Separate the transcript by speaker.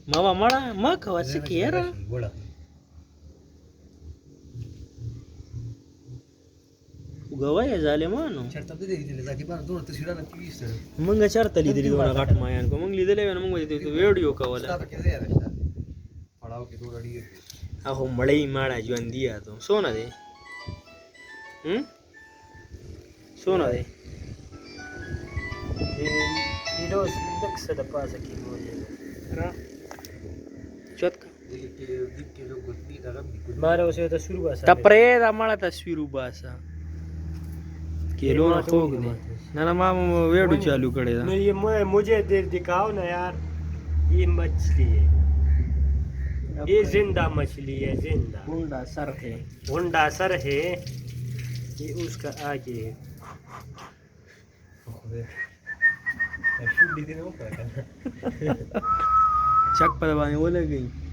Speaker 1: मावा मळा मग खवाची केरा गवाय झाले मानो मग चरतली तरी दोन गाठ मायान मग लिहिलेले मग व्हिडिओ कवाला अहो मळई माळा जीवन दिया तो सोना दे सोना दे तपरे रामाला तस्वीर उभा असा केलो ना तो ना मामा वेडू चालू कडे
Speaker 2: मुझे दिखाओ ना यार ये मछली है ये जिंदा मछली है जिंदा
Speaker 1: हुंडा सर है
Speaker 2: हुंडा सर है ये उसका आगे
Speaker 1: चक पर बोले गई